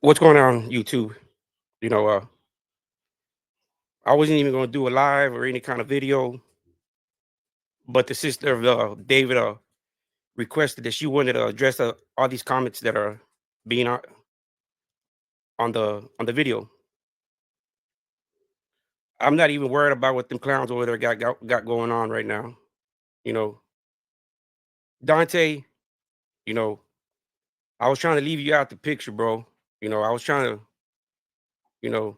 What's going on YouTube? You know, I wasn't even going to do a live or any kind of video, but the sister of David requested that she wanted to address all these comments that are being on the video. I'm not even worried about what them clowns over there got going on right now. You know, Dante. You know, I was trying to leave you out the picture, bro. I was trying to, you know,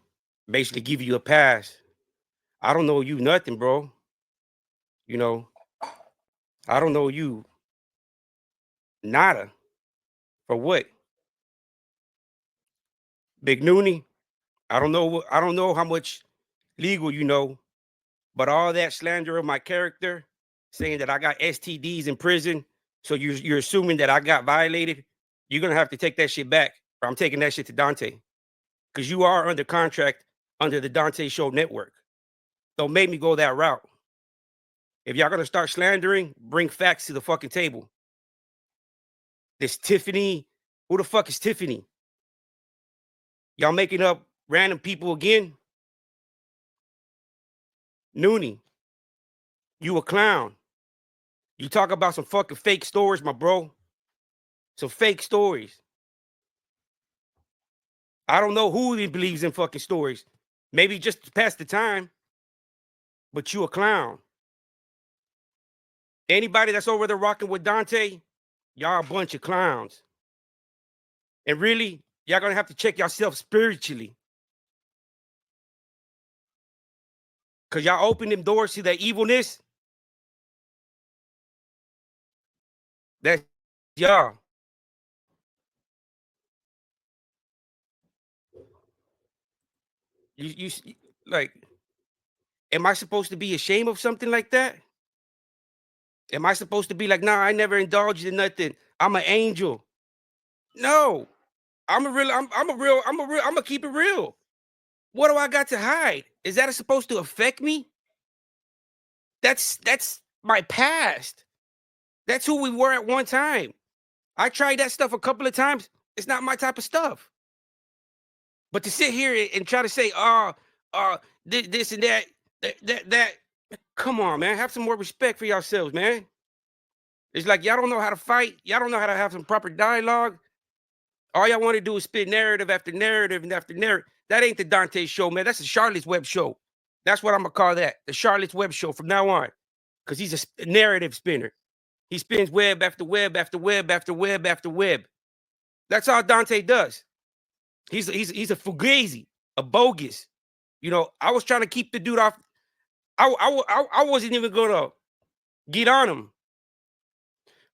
basically give you a pass. I don't know you nothing, bro. You know, I don't know you nada. For what? Big Noonie. I don't know how much legal you know, but all that slander of my character, saying that I got STDs in prison, so you're assuming that I got violated. You're gonna have to take that shit back, or I'm taking that shit to Dante, because you are under contract under the Dante Show Network. Don't make me go that route. If y'all gonna start slandering, bring facts to the fucking table. This Tiffany, who the fuck is Tiffany? Y'all making up random people again? Noonie, you a clown. You talk about some fucking fake stories, my bro. Some fake stories. I don't know who even believes in fucking stories. Maybe just to pass the time, but you a clown. Anybody that's over there rocking with Dante, y'all a bunch of clowns. And really, y'all gonna have to check yourself spiritually. Cause y'all open them doors to that evilness. That's y'all. Like, am I supposed to be ashamed of something like that? Am I supposed to be like, nah, I never indulged in nothing. I'm an angel. No, I'm gonna keep it real. What do I got to hide? Is that supposed to affect me? That's my past. That's who we were at one time. I tried that stuff a couple of times. It's not my type of stuff. But to sit here and try to say, uh, this and that, come on, man. Have some more respect for yourselves, man. It's like y'all don't know how to fight. Y'all don't know how to have some proper dialogue. All y'all want to do is spit narrative after narrative and after narrative. That ain't the Dante Show, man. That's the Charlotte's Web Show. That's what I'm gonna call that. The Charlotte's Web Show from now on. Because he's a narrative spinner. He spins web after web after web after web after web. That's all Dante does. He's a fugazi, a bogus. I was trying to keep the dude off. I wasn't even gonna get on him,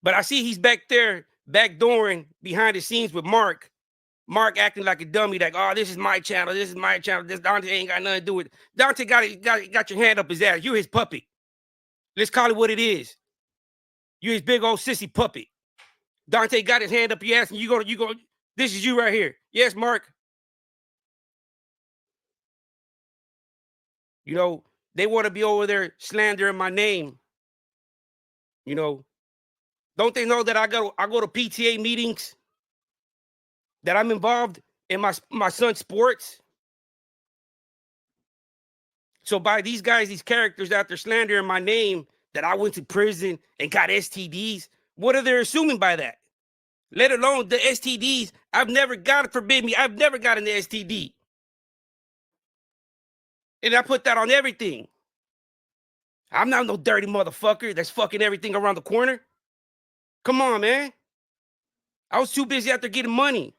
but I see he's back there backdooring behind the scenes with Mark. Mark acting like a dummy, like, oh, this is my channel. This is my channel. This Dante ain't got nothing to do with it. Dante got your hand up his ass. You're his puppet. Let's call it what it is. You're his big old sissy puppet. Dante got his hand up your ass, and you go. This is you right here. Yes, Mark. They want to be over there slandering my name. Don't they know that I go to PTA meetings, that I'm involved in my son's sports? So by these guys, these characters out there slandering my name, that I went to prison and got STDs, what are they assuming by that? Let alone the STDs. I've never got it, forbid me. I've never got an STD. And I put that on everything. I'm not no dirty motherfucker that's fucking everything around the corner. Come on, man. I was too busy out there getting money.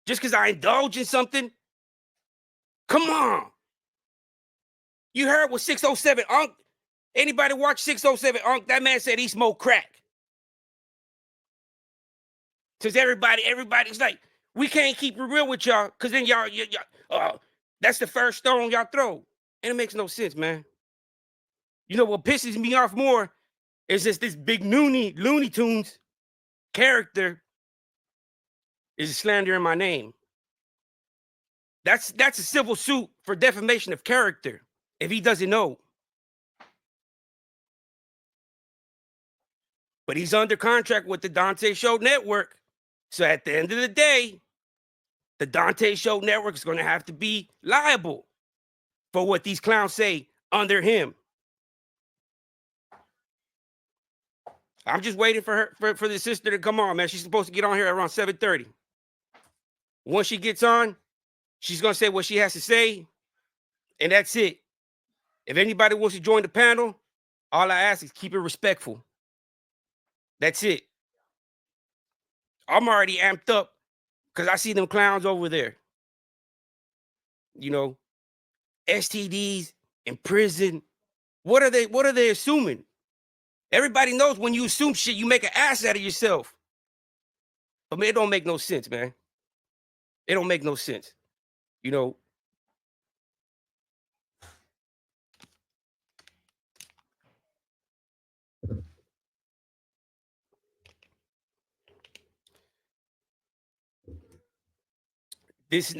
Just because I indulge in something? Come on. You heard what 607 Unc? Anybody watch 607 Unc? That man said he smoked crack. Because everybody's like, we can't keep it real with y'all, because then y'all, that's the first stone y'all throw. And it makes no sense, man. What pisses me off more is just this big Looney Tunes character is slandering my name. That's a civil suit for defamation of character, if he doesn't know. But he's under contract with the Dante Show Network. So at the end of the day, the Dante Show Network is going to have to be liable for what these clowns say under him. I'm just waiting for her for the sister to come on, man. She's supposed to get on here around 7:30. Once she gets on, she's gonna say what she has to say, and that's it. If anybody wants to join the panel, all I ask is keep it respectful. That's it. I'm already amped up because I see them clowns over there. You know, STDs in prison. What are they assuming? Everybody knows when you assume shit, you make an ass out of yourself. But man, it don't make no sense, man. It don't make no sense. You know,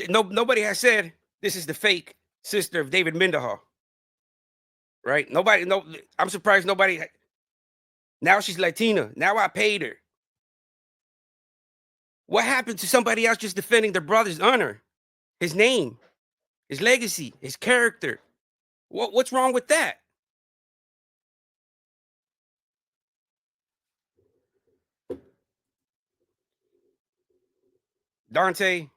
nobody has said this is the fake sister of David Mendenhall. Right? I'm surprised nobody. Now she's Latina. Now I paid her. What happened to somebody else just defending their brother's honor, his name, his legacy, his character? What's wrong with that? Dante,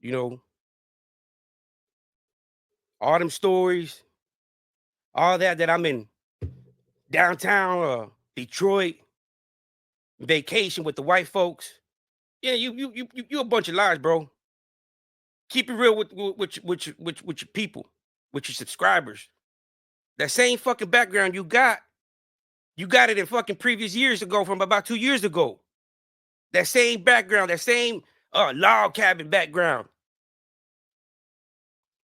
you know, all them stories, all that I'm in downtown Detroit, vacation with the white folks. Yeah, you a bunch of lies, bro. Keep it real with your people, with your subscribers. That same fucking background you got it in fucking previous years ago, from about 2 years ago. That same background, that same log cabin background.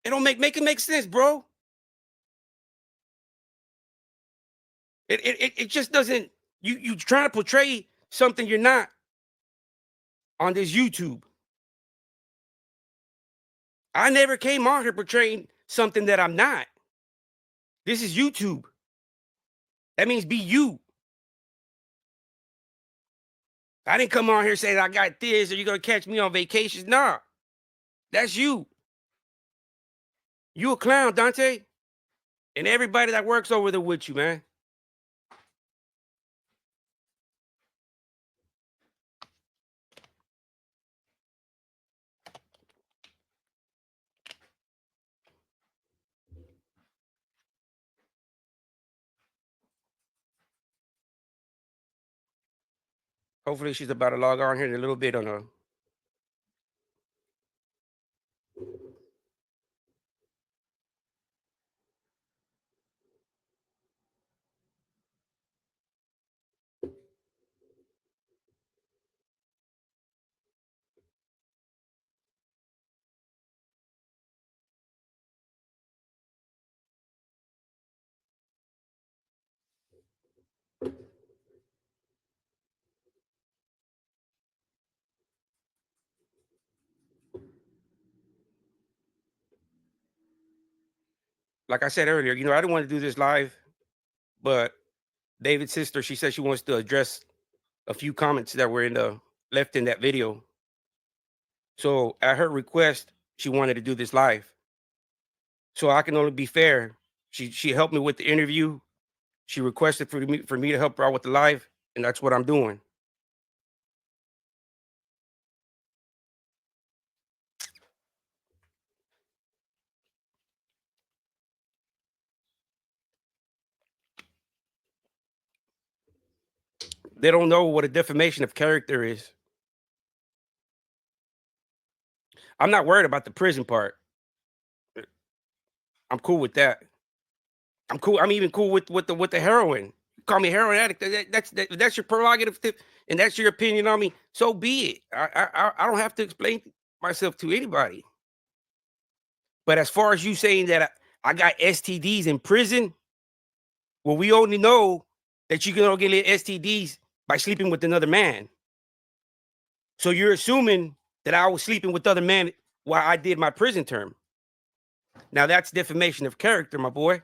It don't make it make sense, bro. It just doesn't. You trying to portray something you're not on this YouTube. I never came on here portraying something that I'm not. This is YouTube. That means be you. I didn't come on here saying I got this or you're gonna catch me on vacations. Nah, that's you. You a clown, Dante, and everybody that works over there with you, man. Hopefully she's about to log on here in a little bit on a. Like I said earlier, I didn't want to do this live, but David's sister, she said she wants to address a few comments that were left in that video. So at her request, she wanted to do this live. So I can only be fair. She helped me with the interview. She requested for me to help her out with the live, and that's what I'm doing. They don't know what a defamation of character is. I'm not worried about the prison part. I'm cool with that. I'm cool. I'm even cool with the heroin. Call me heroin addict. That's your prerogative, and that's your opinion on me. So be it. I don't have to explain myself to anybody. But as far as you saying that I got STDs in prison, well, we only know that you can get STDs by sleeping with another man. So you're assuming that I was sleeping with other men while I did my prison term. Now that's defamation of character, my boy.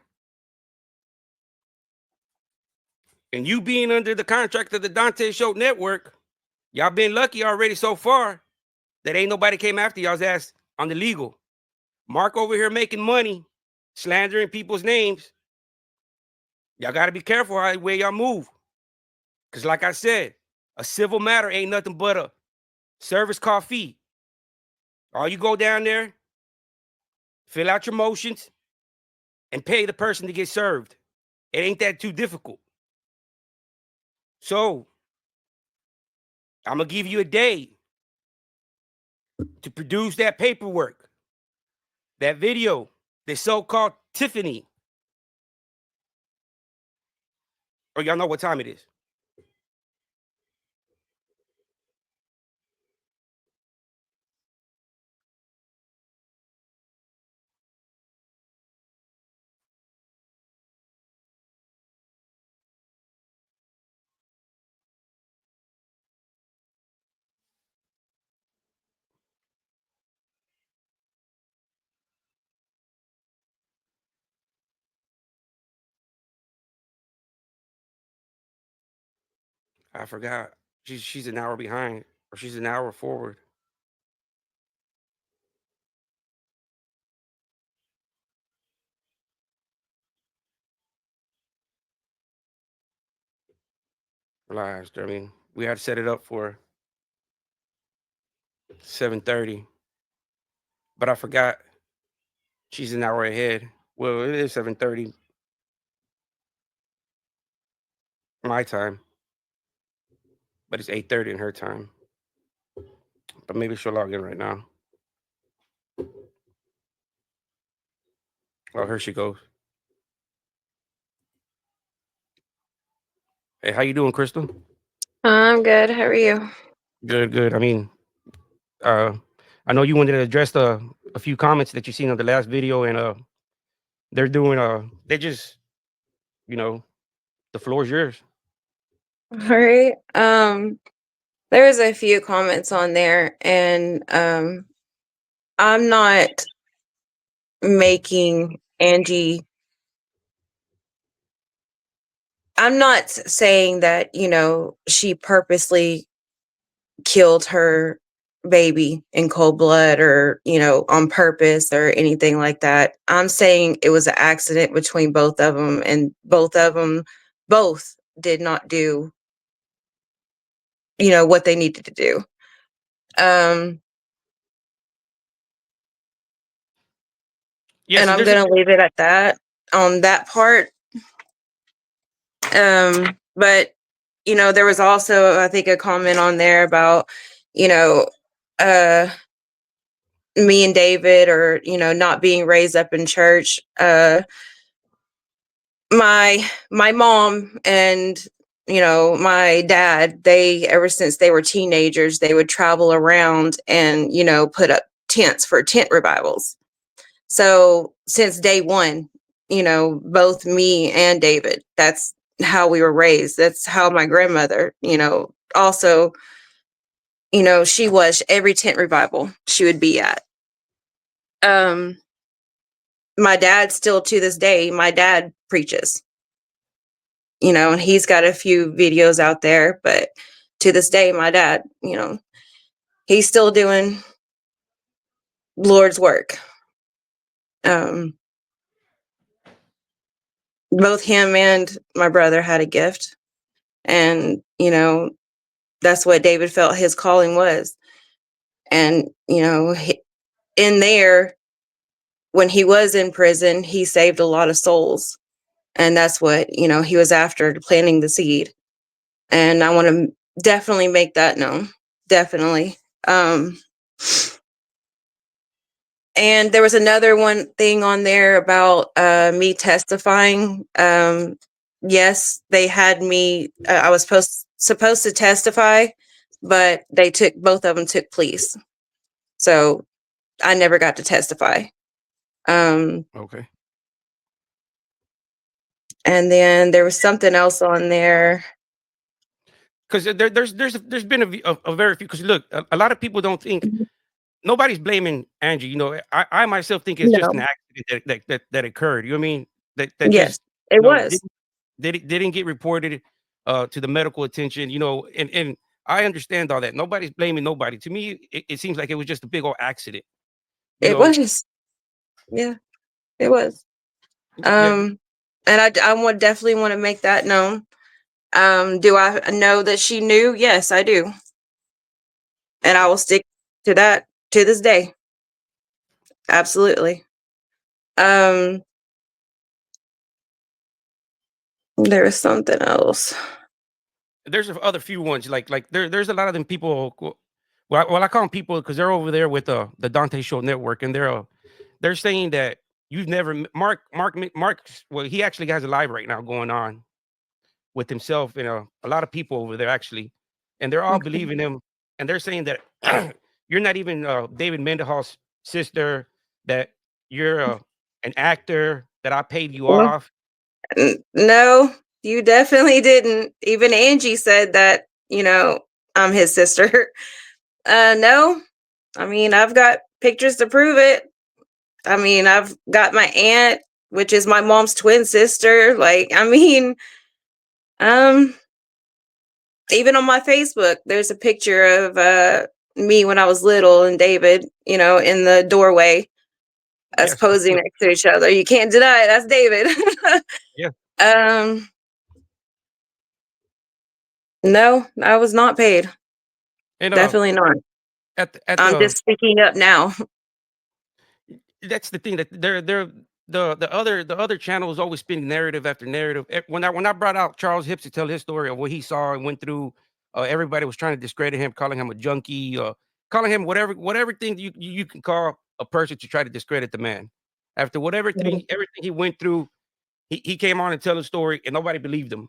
And you being under the contract of the Dante Show Network, y'all been lucky already so far. that ain't nobody came after y'all's ass on the legal. Mark over here making money, slandering people's names. Y'all got to be careful how way y'all move. Because like I said, a civil matter ain't nothing but a service call fee. All you go down there, fill out your motions, and pay the person to get served. It ain't that too difficult. So I'm going to give you a day to produce that paperwork, that video, the so-called Tiffany. Or y'all know what time it is. I forgot. She's an hour behind, or she's an hour forward. Last, I mean, we had to set it up for 7:30, but I forgot she's an hour ahead. Well, it is 7:30 my time, but it's 8:30 in her time. But maybe she'll log in right now. Oh, here she goes. Hey, how you doing, Krystal? I'm good. How are you? Good, good. I mean, uh, I know you wanted to address a few comments that you seen on the last video, and they're doing they just, you know, the floor is yours. All right. There was a few comments on there, and I'm not making Angie. I'm not saying that she purposely killed her baby in cold blood or on purpose or anything like that. I'm saying it was an accident between both of them, and both did not do what they needed to do. Yeah, And so I'm there's a gonna leave it at that on that part. But there was also, I think, a comment on there about you know uh me and David, or not being raised up in church. My mom and my dad, they, ever since they were teenagers, they would travel around and put up tents for tent revivals. So since day one, both me and David, that's how we were raised. That's how my grandmother, also, she was every tent revival she would be at. Um, my dad, still to this day, my dad preaches, and he's got a few videos out there, but to this day, my dad, he's still doing Lord's work. Um, Both him and my brother had a gift, and that's what David felt his calling was. And in there, when he was in prison, he saved a lot of souls, and that's what he was after, planting the seed. And I want to definitely make that known. Definitely. um and there was another one thing on there about me testifying. Yes, they had me, I was supposed to testify, but both of them took pleas, so I never got to testify. okay. And then there was something else on there. Because there's been a very few. Because look, a lot of people don't think, nobody's blaming Angie. I myself think it's just an No. accident that occurred. You know what I mean? That Yes, just it was. didn't get reported to the medical attention. And I understand all that. Nobody's blaming nobody. To me, it seems like it was just a big old accident. You It know, was. Yeah, it was. yeah. And I would definitely want to make that known. Do I know that she knew? Yes, I do. And I will stick to that to this day. Absolutely. Um, there was something else. There's other few ones like there's a lot of them people. Well, I call them people because they're over there with the Dante Show Network, and they're saying that you've never Mark. Well, he actually has a live right now going on with himself and a lot of people over there actually, and they're all Okay. believing him, and they're saying that you're not even David Mendenhall's sister, that you're an actor, that I paid you Well, off. no, you definitely didn't. Even Angie said that, I'm his sister. No. I mean, I've got pictures to prove it. I mean, I've got my aunt, which is my mom's twin sister. Like, I mean, um, even on my Facebook, there's a picture of me when I was little and David, in the doorway, us Yes. posing next to each other. You can't deny it. That's David. Yeah. um, no, I was not paid. And Definitely not. at I'm the just speaking up now. that's the thing, that they're the other channel is always spinning narrative after narrative. When I brought out Charles Hips to tell his story of what he saw and went through, everybody was trying to discredit him, calling him a junkie, calling him whatever thing you can call a person to try to discredit the man. After everything he went through, he came on and tell a story, and nobody believed him.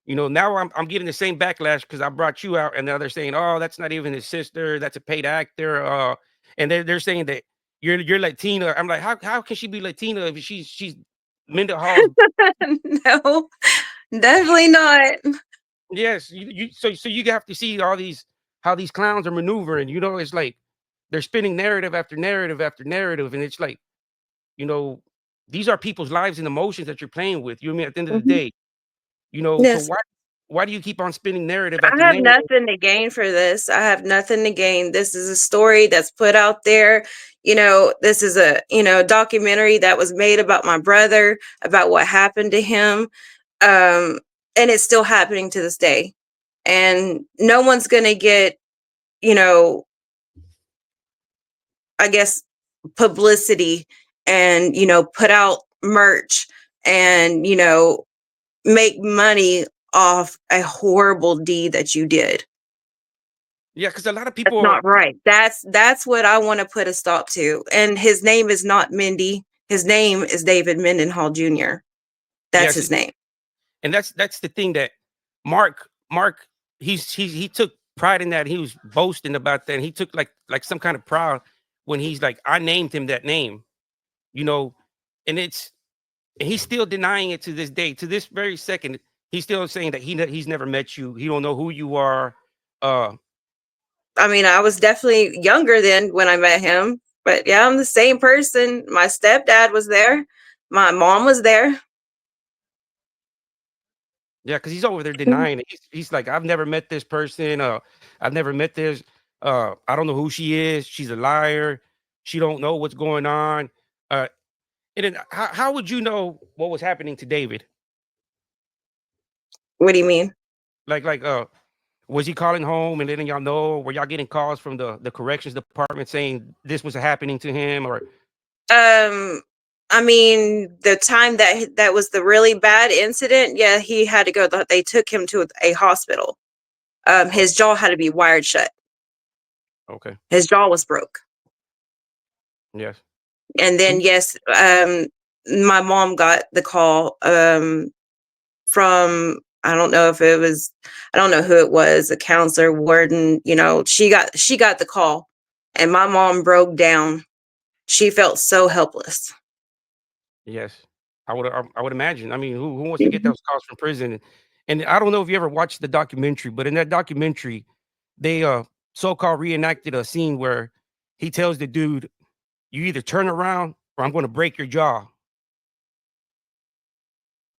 Now I'm getting the same backlash because I brought you out, and now they're saying, "Oh, that's not even his sister. That's a paid actor." And they're saying that you're Latina. I'm like, how can she be Latina if she's Mendenhall's? No, definitely not. Yes, so you have to see all these how these clowns are maneuvering. It's like they're spinning narrative after narrative after narrative, and it's like, you know, these are people's lives and emotions that you're playing with. You know what I mean? At the end of the Mhm. day, so Yes. why do you keep on spinning narrative I after have narrative? nothing to gain for this. I have nothing to gain. This is a story that's put out there. This is a, documentary that was made about my brother, about what happened to him. Um, and it's still happening to this day. And no one's going to get, you know, I guess, publicity and, put out merch and, make money off a horrible deed that you did. Yeah, because a lot of That's people. not right. That's what I want to put a stop to. And his name is not Mindy. His name is David Mendenhall Jr. That's Yes, his name. and that's the thing that Mark he took pride in that. He was boasting about that. And he took like some kind of pride when he's like, I named him that name, you know, and he's still denying it to this day, to this very second. He's still saying that he's never met you. He don't know who you are. Uh, I mean, I was definitely younger then when I met him, but yeah, I'm the same person. My stepdad was there. My mom was there. yeah, because he's over there Mhm. denying it. He's like, I've never met this person. I've never met this. I don't know who she is. She's a liar. She don't know what's going on. Uh, And then how would you know what was happening to David? What do you mean? Like, was he calling home and letting y'all know? Were y'all getting calls from the corrections department saying this was happening to him? Or Um, I mean, the time that was the really bad incident, yeah, he had to go. They took him to a hospital. oh, His jaw had to be wired shut. okay, His jaw was broke. yes, And then and yes, my mom got the call from, I don't know if it was, I don't know who it was, a counselor, warden. She got the call, and my mom broke down. She felt so helpless. yes, I would imagine. I mean, who wants to get Mhm. those calls from prison? And I don't know if you ever watched the documentary, but in that documentary, they so-called reenacted a scene where he tells the dude, "You either turn around or I'm going to break your jaw."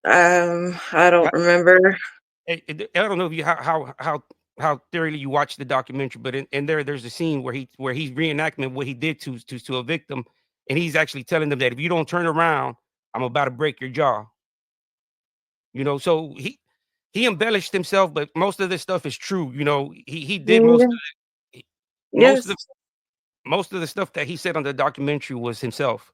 I don't remember. I don't know if you how how thoroughly you watch the documentary, but in there's a scene where he's reenacting what he did to a victim, and he's actually telling them that if you don't turn around, I'm about to break your jaw. So he embellished himself, but most of this stuff is true. He did Mm, yeah. most of the Yes. most of the stuff that he said on the documentary was himself.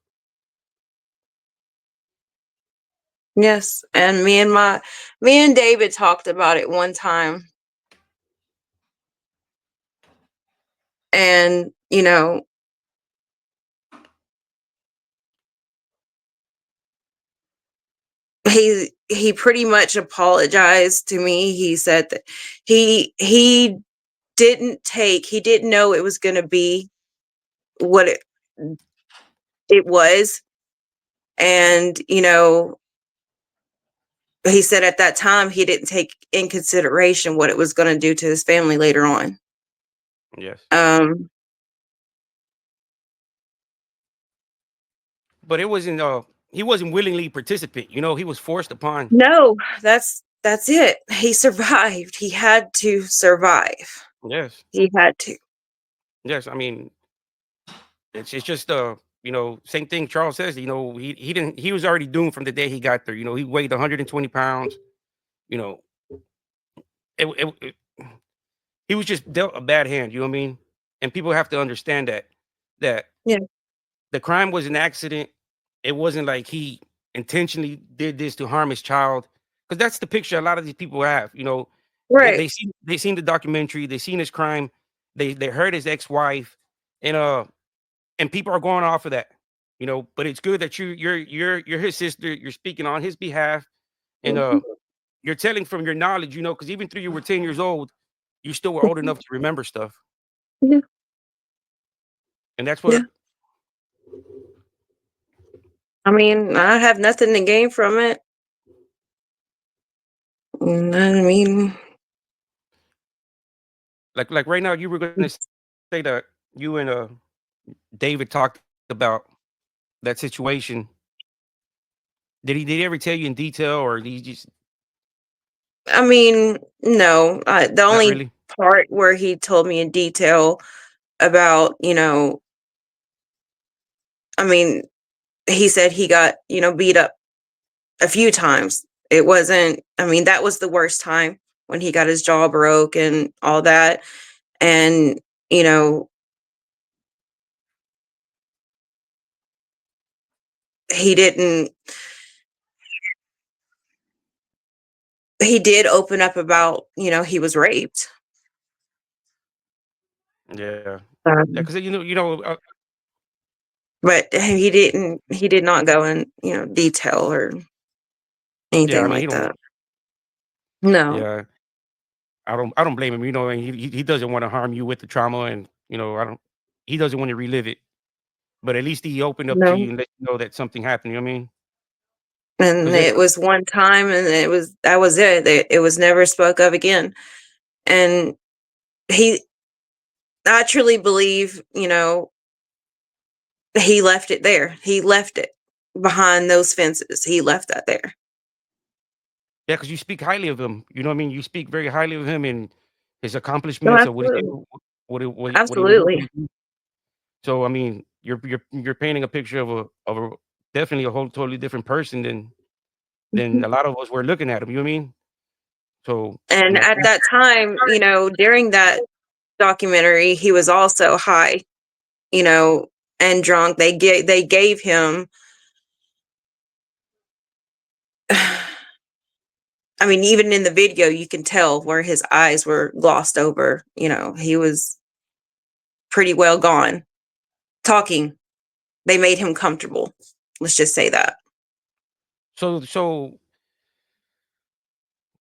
Yes. And me and David talked about it one time, and he pretty much apologized to me. He said that he didn't know it was going to be what it was. And he said at that time he didn't take in consideration what it was going to do to his family later on. Yes, um but it wasn't. He wasn't willingly participant. He was forced upon. no, that's it. He survived. He had to survive. Yes, He had to. yes. I mean, it's just same thing. Charles says. He didn't. He was already doomed from the day he got there. He weighed 120 pounds. You know, it he was just dealt a bad hand. You know what I mean? And people have to understand that Yeah. the crime was an accident. It wasn't like he intentionally did this to harm his child, because that's the picture a lot of these people have. They Right. they seen the documentary, they seen his crime, they heard his ex-wife, and people are going off of that. But it's good that you're his sister, you're speaking on his behalf, and Mhm. you're telling from your knowledge, because even though you were 10 years old, you still were old enough to remember stuff. Yeah. And that's Yeah. what I mean, I have nothing to gain from it. I mean, like right now you were gonna say that you and David talked about that situation. Did he ever tell you in detail, or did he just no. The not only really? part where he told me in detail about, I mean, he said he got, beat up a few times. It wasn't, that was the worst time when he got his jaw broke and all that. And, you know, he didn't, he did open up about, he was raped. Yeah. Yeah, Um, 'cause but he did not go in, detail or yeah, anything I mean, he like don't that. No, yeah, I don't blame him, and he doesn't wanna harm you with the trauma, and, I don't he doesn't wanna relive it, but at least he opened up to no. you and let you know that something happened, you know what I mean? And 'Cause there's it was one time, and that was it. It was never spoke of again. And he, I truly believe, he left it there. He left it behind those fences. He left that there. yeah, 'cause you speak highly of him, you know what I mean? You speak very highly of him and his No, accomplishments of what he's absolutely. able what he was able Absolutely. to do. So, I mean, you're painting a picture of a definitely a whole totally different person than Mhm. a lot of us were looking at him, you know what I mean? So, And at thank that time, during that documentary, he was also high, you know, and drunk. They gave him even in the video you can tell where his eyes were glossed over. He was pretty well gone. Talking, they made him comfortable. Let's just say that. so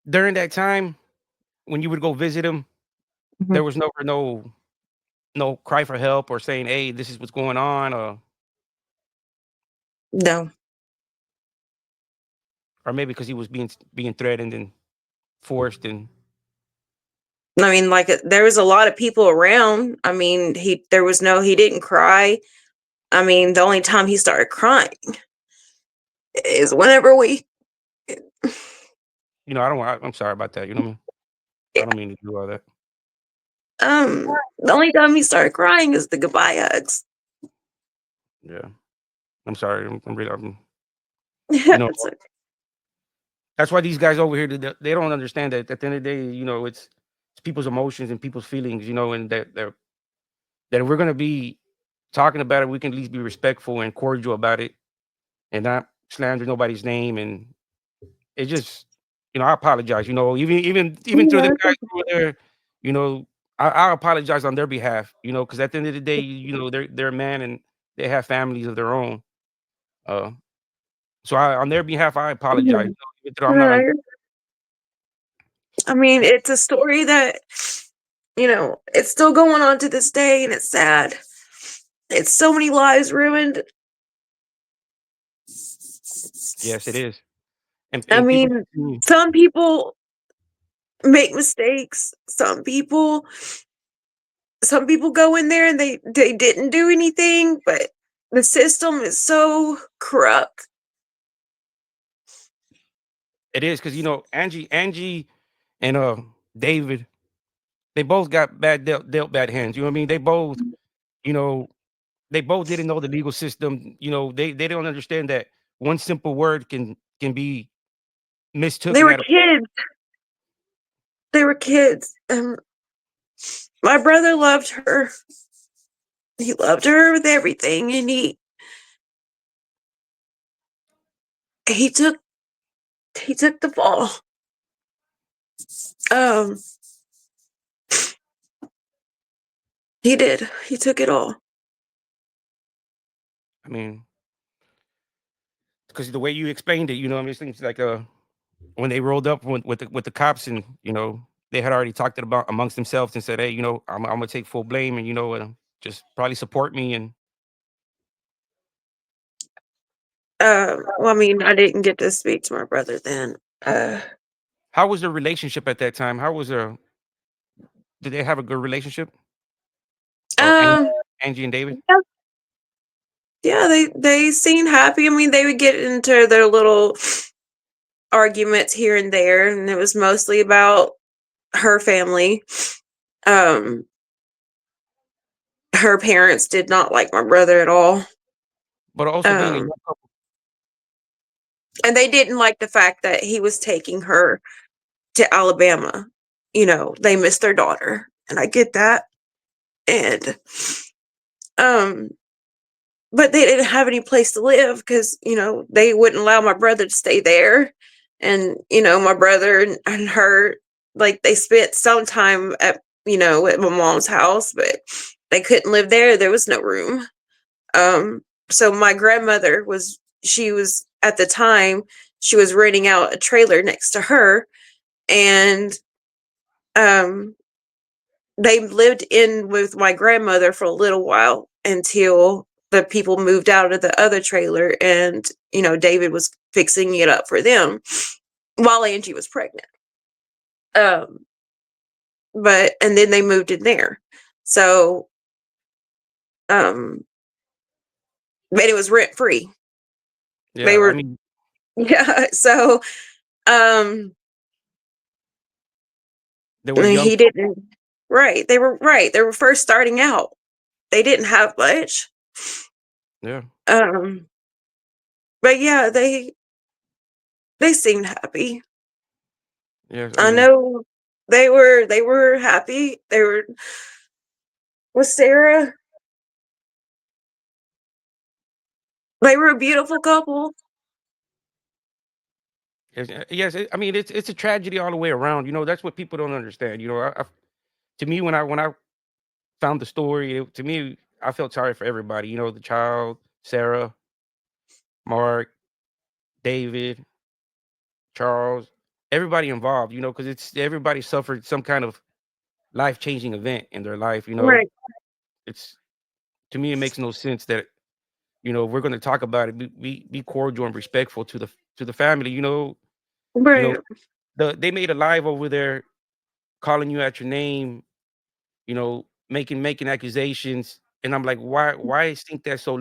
during that time when you would go visit him, Mhm. there was no cry for help or saying, "Hey, this is what's going on," No. or maybe because he was being threatened and forced and Like, there was a lot of people around. He didn't cry. The only time he started crying is whenever we, I'm sorry about that, you know what I mean? I don't mean to do all that. The only time he started crying is the goodbye hugs. Yeah. I'm sorry. I'm really, you Yeah, know, it's okay. that's why these guys over here, they don't understand that at the end of the day, it's people's emotions and people's feelings, and that if we're gonna be talking about it, we can at least be respectful and cordial about it and not slander nobody's name. And it just, I apologize. Even to Yeah, the it's guys okay. over there, you know, I apologize on their behalf. Because at the end of the day, they're a man and they have families of their own. Uh, so on their behalf, I apologize. Mhm. Even though I'm not No, on. I mean, it's a story that, it's still going on to this day, and it's sad. It's so many lives ruined. Yes, it is. I And people. mean, some people make mistakes. Some people go in there and they didn't do anything, but the system is so corrupt. It is because Angie and David, they both got dealt bad hands. You know what I mean? You know, they both didn't know the legal system. They don't understand that one simple word can be mistook They and were out of. kids. They were kids. My brother loved her. He loved her with everything, and he took the fall. Um, he did. He took it all. I mean, because the way you explained it, I mean, it seems like when they rolled up with the cops and they had already talked it about amongst themselves and said, hey, I'm gonna take full blame and just probably support me. And Well, I mean, I didn't get to speak to my brother then. how was their relationship at that time? How was their Did they have a good relationship? Or um, Angie and David? yeah, yeah, they seemed happy. I mean, they would get into their little arguments here and there, and it was mostly about her family. Um, her parents did not like my brother at all. But also being a Um, young couple. and they didn't like the fact that he was taking her to Alabama. They missed their daughter, and I get that. And um, but they didn't have any place to live because they wouldn't allow my brother to stay there. And my brother and her, like, they spent some time at my mom's house, but they couldn't live there. There was no room. So my grandmother was at the time, she was renting out a trailer next to her, and um they lived in with my grandmother for a little while until the people moved out of the other trailer, and David was fixing it up for them while Angie was pregnant. Um and then they moved in there. So um but it was rent free. They Yeah, I were mean, Yeah, so um they were young. he didn't. Right, they were first starting out. They didn't have much. Yeah, um but yeah, they seemed happy. yeah. I I mean, know they were happy. They were with Sarah. They were a beautiful couple. yes. I mean, it's a tragedy all the way around. That's what people don't understand. To me, when I found the story, to me, I felt sorry for everybody. The child, Sarah, Mark, David, Charles, everybody involved. Because it's everybody suffered some kind of life changing event in their life. Right, It's To me, it makes no sense that if we're going to talk about it, be cordial and respectful to the family. You know, right, they made a live over there calling you out your name, making accusations, and I'm like, why think that so